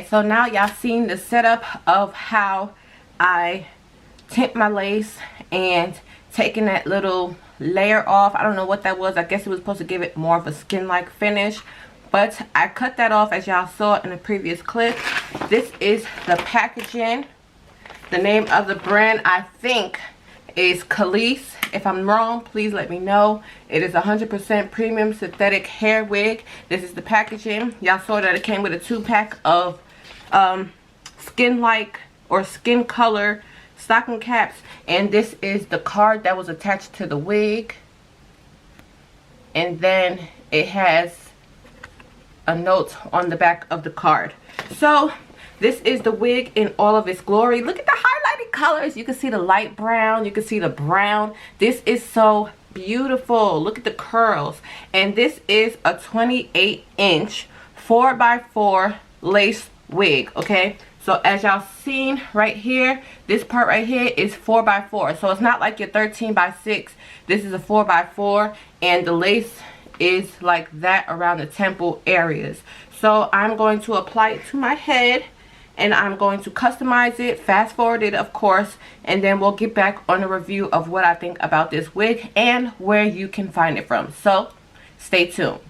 so now y'all seen the setup of how I tint my lace and taking that little layer off. I don't know what that was. I guess it was supposed to give it more of a skin-like finish, but I cut that off as y'all saw in the previous clip. This is the packaging. The name of the brand, I think, is Kalyss. If I'm wrong, please let me know. It is 100% premium synthetic hair wig. This is the packaging. Y'all saw that it came with a 2-pack of skin-like or skin color stocking caps, and this is the card that was attached to the wig, and then it has a note on the back of the card. So this is the wig in all of its glory. Look at the highlighted colors. You can see the light brown, you can see the brown. This is so beautiful. Look at the curls. And this is a 28-inch 4x4 lace wig, okay? So as y'all seen right here, this part right here is 4x4. So it's not like your 13x6. This is a 4x4, and the lace is like that around the temple areas. So I'm going to apply it to my head, and I'm going to customize it, fast forward it of course, and then we'll get back on a review of what I think about this wig and where you can find it from. So stay tuned.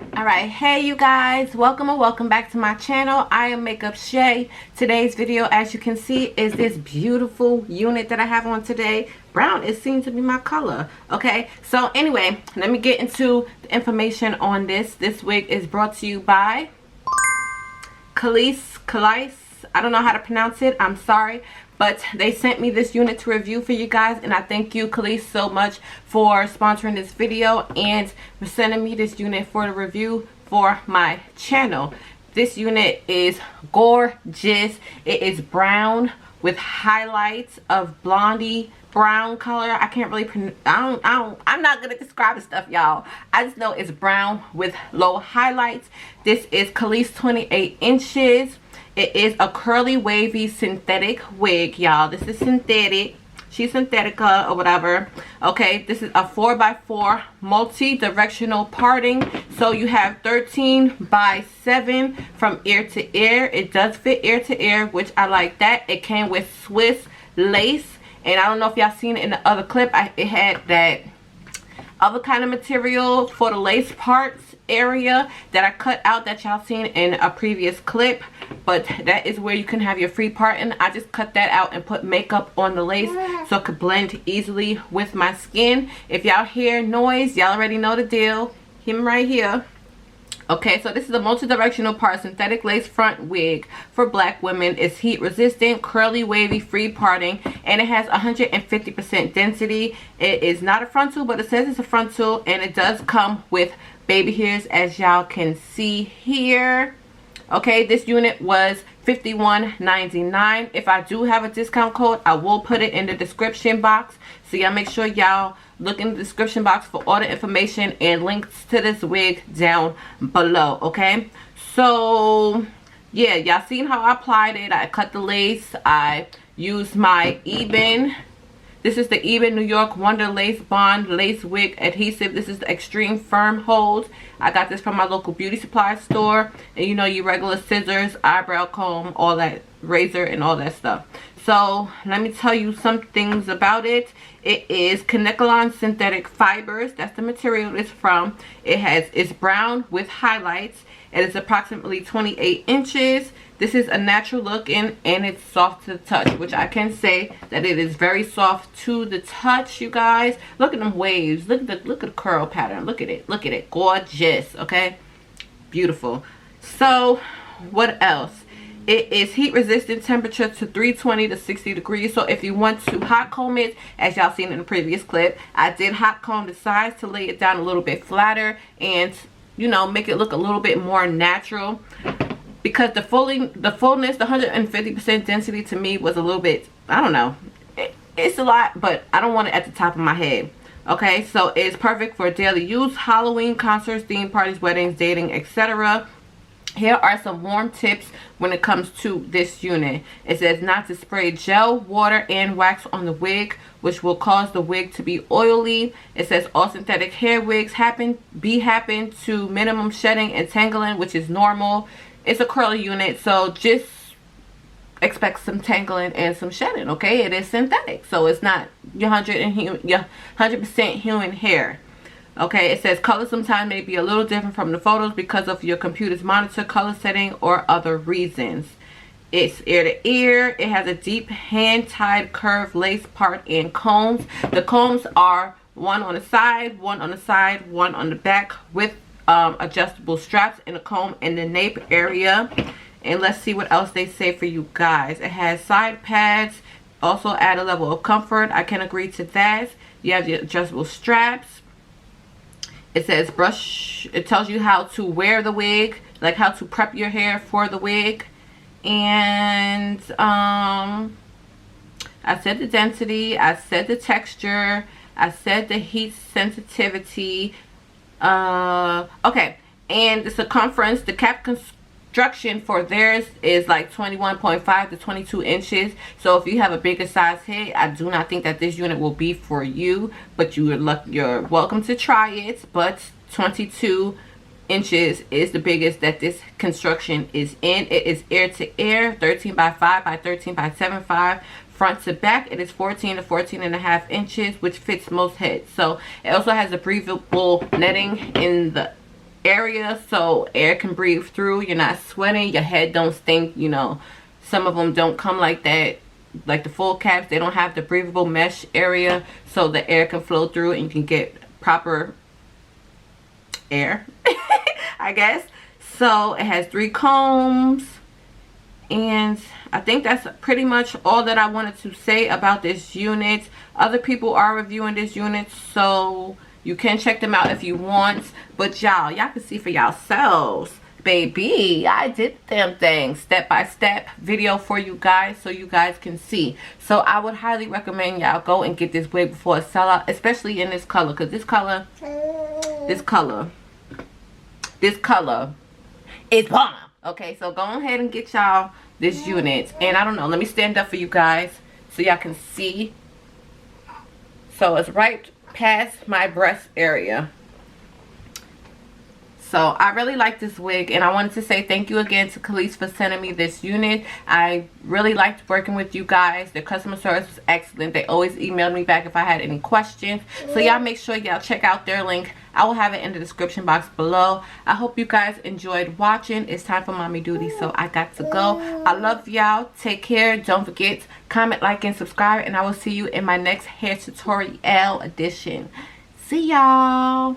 Alright, hey you guys, welcome or welcome back to my channel. I am Makeup Shay. Today's video, as you can see, is this beautiful unit that I have on today. Brown is seen to be my color. Okay, so anyway, let me get into the information on this. This wig is brought to you by Kalyss. I don't know how to pronounce it, I'm sorry, but they sent me this unit to review for you guys, and I thank you, Kalyss, so much for sponsoring this video and for sending me this unit for the review for my channel. This unit is gorgeous. It is brown with highlights of blondie brown color. I can't really I'm not gonna describe the stuff, y'all. I just know it's brown with low highlights. This is Kalyss 28 inches. It is a curly wavy synthetic wig, y'all. This is synthetic. She's synthetica or whatever. Okay, this is a 4x4 multi-directional parting. So you have 13x7 from ear to ear. It does fit ear to ear, which I like that. It came with Swiss lace. And I don't know if y'all seen it in the other clip. It had that other kind of material for the lace parts area that I cut out that y'all seen in a previous clip, but that is where you can have your free part, and I just cut that out and put makeup on the lace so it could blend easily with my skin. If y'all hear noise, y'all already know the deal. Him right here. Okay, so this is a multi-directional part synthetic lace front wig for black women. It's heat resistant, curly, wavy, free parting, and it has 150% density. It is not a frontal, but it says it's a frontal, and it does come with baby hairs, as y'all can see here. Okay, this unit was $51.99. If I do have a discount code, I will put it in the description box, so y'all make sure y'all look in the description box for all the information and links to this wig down below. Okay, so yeah, y'all seen how I applied it. I cut the lace. I used my Eben. This is the Eben New York Wonder Lace Bond Lace Wig Adhesive. This is the Extreme Firm Hold. I got this from my local beauty supply store. And you know, your regular scissors, eyebrow comb, all that, razor and all that stuff. So let me tell you some things about it. It is Kalyss synthetic fibers. That's the material it's from. It's brown with highlights. It is approximately 28 inches. This is a natural look and it's soft to the touch, which I can say that it is very soft to the touch, you guys. Look at them waves. Look at the curl pattern. Look at it. Look at it. Gorgeous. Okay, beautiful. So what else? It is heat resistant, temperature to 320 to 60 degrees. So if you want to hot comb it, as y'all seen in the previous clip, I did hot comb the sides to lay it down a little bit flatter and, you know, make it look a little bit more natural. Because the fullness, the 150% density to me was a little bit, I don't know. It's a lot, but I don't want it at the top of my head. Okay, so it's perfect for daily use, Halloween, concerts, theme parties, weddings, dating, etc. Here are some warm tips when it comes to this unit. It says not to spray gel, water, and wax on the wig, which will cause the wig to be oily. It says all synthetic hair wigs happen to minimum shedding and tangling, which is normal. It's a curly unit, so just expect some tangling and some shedding, okay? It is synthetic, so it's not your 100% human hair. Okay, it says color sometimes may be a little different from the photos because of your computer's monitor color setting or other reasons. It's ear to ear. It has a deep hand-tied curved lace part and combs. The combs are one on the side, one on the side, one on the back with adjustable straps and a comb in the nape area. And let's see what else they say for you guys. It has side pads, also add a level of comfort. I can agree to that. You have the adjustable straps. It says brush. It tells you how to wear the wig, like how to prep your hair for the wig. And I said the density, I said the texture, I said the heat sensitivity. Okay, and the circumference, the cap construction for theirs is like 21.5 to 22 inches. So if you have a bigger size head, I do not think that this unit will be for you, but you're welcome to try it. But 22 inches is the biggest that this construction is in. It is ear to ear, 13 by 5 by 13 by 7.5. Front to back, it is 14 to 14.5 inches, which fits most heads. So it also has a breathable netting in the area so air can breathe through. You're not sweating, your head don't stink. You know, some of them don't come like that. Like the full caps, they don't have the breathable mesh area so the air can flow through and you can get proper air, I guess. So it has 3 combs, and I think that's pretty much all that I wanted to say about this unit. Other people are reviewing this unit, so you can check them out if you want, but y'all can see for yourselves. Baby, I did them things step-by-step video for you guys so you guys can see. So I would highly recommend y'all go and get this wig before it sell out, especially in this color, because this color is bomb. Okay, so go ahead and get y'all this unit. And I don't know, let me stand up for you guys so y'all can see. So it's right past my breast area. So I really like this wig, and I wanted to say thank you again to Kalyss for sending me this unit. I really liked working with you guys. Their customer service was excellent. They always emailed me back if I had any questions. So y'all make sure y'all check out their link. I will have it in the description box below. I hope you guys enjoyed watching. It's time for mommy duty, so I got to go. I love y'all. Take care. Don't forget, comment, like, and subscribe, and I will see you in my next hair tutorial edition. See y'all.